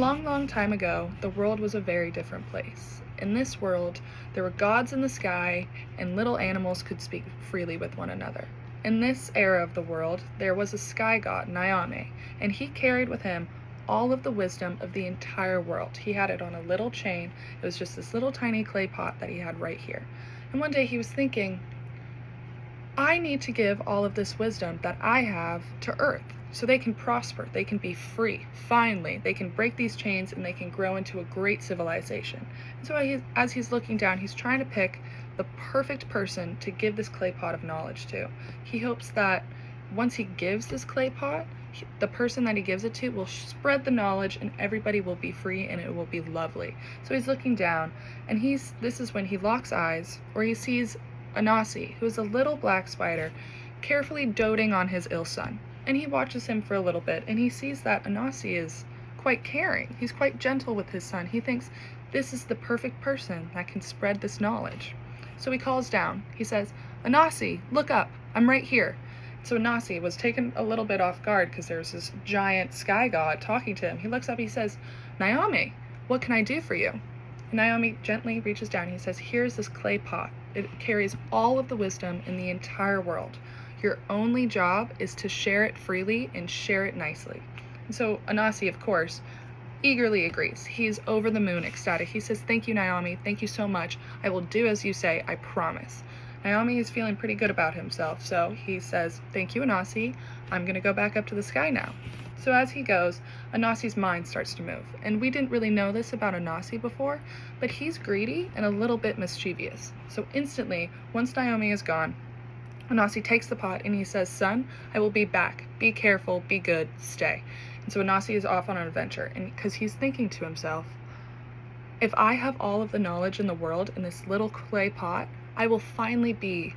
long, long time ago, the world was a very different place. In this world, there were gods in the sky, and little animals could speak freely with one another. In this era of the world, there was a sky god, Nyame, and he carried with him all of the wisdom of the entire world. He had it on a little chain. It was just this little tiny clay pot that he had right here. And one day he was thinking, I need to give all of this wisdom that I have to Earth so they can prosper, they can be free, finally. They can break these chains and they can grow into a great civilization. And so as he's looking down, he's trying to pick the perfect person to give this clay pot of knowledge to. He hopes that once he gives this clay pot, the person that he gives it to will spread the knowledge and everybody will be free and it will be lovely. So he's looking down and this is when he locks eyes, or he sees Anansi, who is a little black spider, carefully doting on his ill son. And he watches him for a little bit, and he sees that Anansi is quite caring. He's quite gentle with his son. He thinks this is the perfect person that can spread this knowledge. So he calls down. He says, Anansi, look up. I'm right here. So Anansi was taken a little bit off guard because there's this giant sky god talking to him. He looks up, he says, Nyame, what can I do for you? And Nyame gently reaches down. He says, here's this clay pot. It carries all of the wisdom in the entire world. Your only job is to share it freely and share it nicely. And so Anansi, of course, eagerly agrees. He's over the moon ecstatic. He says, thank you, Nyame. Thank you so much. I will do as you say. I promise. Nyame is feeling pretty good about himself. So he says, thank you, Anansi. I'm going to go back up to the sky now. So as he goes, Anansi's mind starts to move. And we didn't really know this about Anansi before, but he's greedy and a little bit mischievous. So instantly, once Nyame is gone, Anansi takes the pot and he says, son, I will be back. Be careful, be good, stay. And so Anansi is off on an adventure, and because he's thinking to himself, if I have all of the knowledge in the world in this little clay pot, I will finally be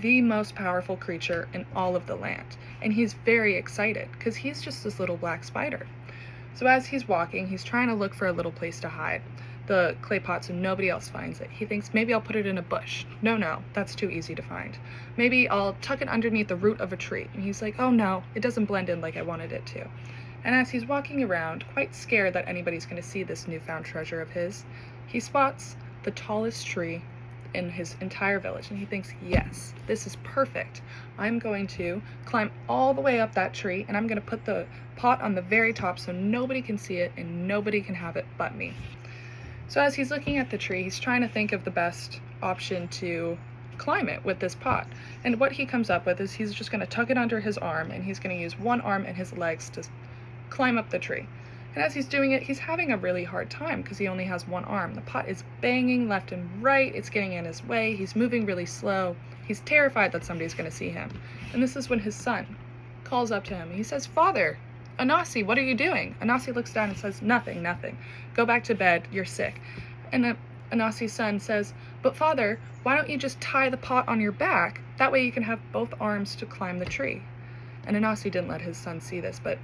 the most powerful creature in all of the land. And he's very excited because he's just this little black spider. So as he's walking, he's trying to look for a little place to hide the clay pot so nobody else finds it. He thinks maybe I'll put it in a bush. No, that's too easy to find. Maybe I'll tuck it underneath the root of a tree. And he's like, oh no, it doesn't blend in like I wanted it to. And as he's walking around, quite scared that anybody's going to see this newfound treasure of his, he spots the tallest tree in his entire village, and he thinks, yes, this is perfect. I'm going to climb all the way up that tree, and I'm going to put the pot on the very top so nobody can see it and nobody can have it but me. So as he's looking at the tree, he's trying to think of the best option to climb it with this pot. And what he comes up with is he's just going to tuck it under his arm, and he's going to use one arm and his legs to climb up the tree. And as he's doing it, he's having a really hard time because he only has one arm. The pot is banging left and right. It's getting in his way. He's moving really slow. He's terrified that somebody's going to see him. And this is when his son calls up to him. He says, Father, Anansi, what are you doing? Anansi looks down and says, nothing. Go back to bed. You're sick. And Anansi's son says, but Father, why don't you just tie the pot on your back? That way you can have both arms to climb the tree. And Anansi didn't let his son see this, but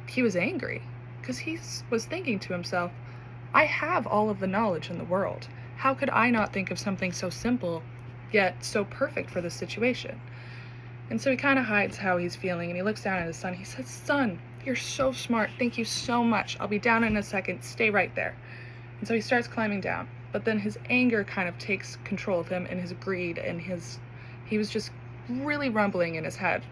he was angry. Because he was thinking to himself, I have all of the knowledge in the world. How could I not think of something so simple, yet so perfect for this situation? And so he kind of hides how he's feeling, and he looks down at his son. He says, son, you're so smart. Thank you so much. I'll be down in a second. Stay right there. And so he starts climbing down. But then his anger kind of takes control of him, and his greed, and he was just really rumbling in his head.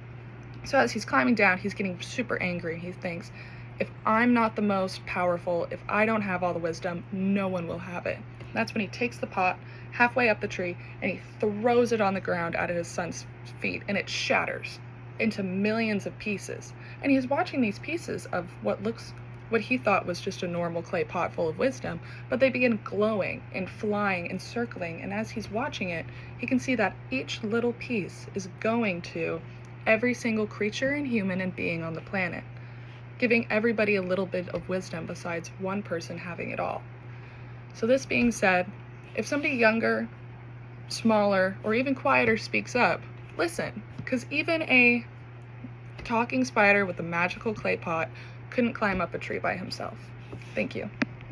So as he's climbing down, he's getting super angry. He thinks, if I'm not the most powerful, if I don't have all the wisdom, no one will have it. That's when he takes the pot halfway up the tree and he throws it on the ground at his son's feet, and it shatters into millions of pieces. And he's watching these pieces of what he thought was just a normal clay pot full of wisdom, but they begin glowing and flying and circling. And as he's watching it, he can see that each little piece is going to every single creature and human and being on the planet, giving everybody a little bit of wisdom besides one person having it all. So this being said, if somebody younger, smaller, or even quieter speaks up, listen, because even a talking spider with a magical clay pot couldn't climb up a tree by himself. Thank you.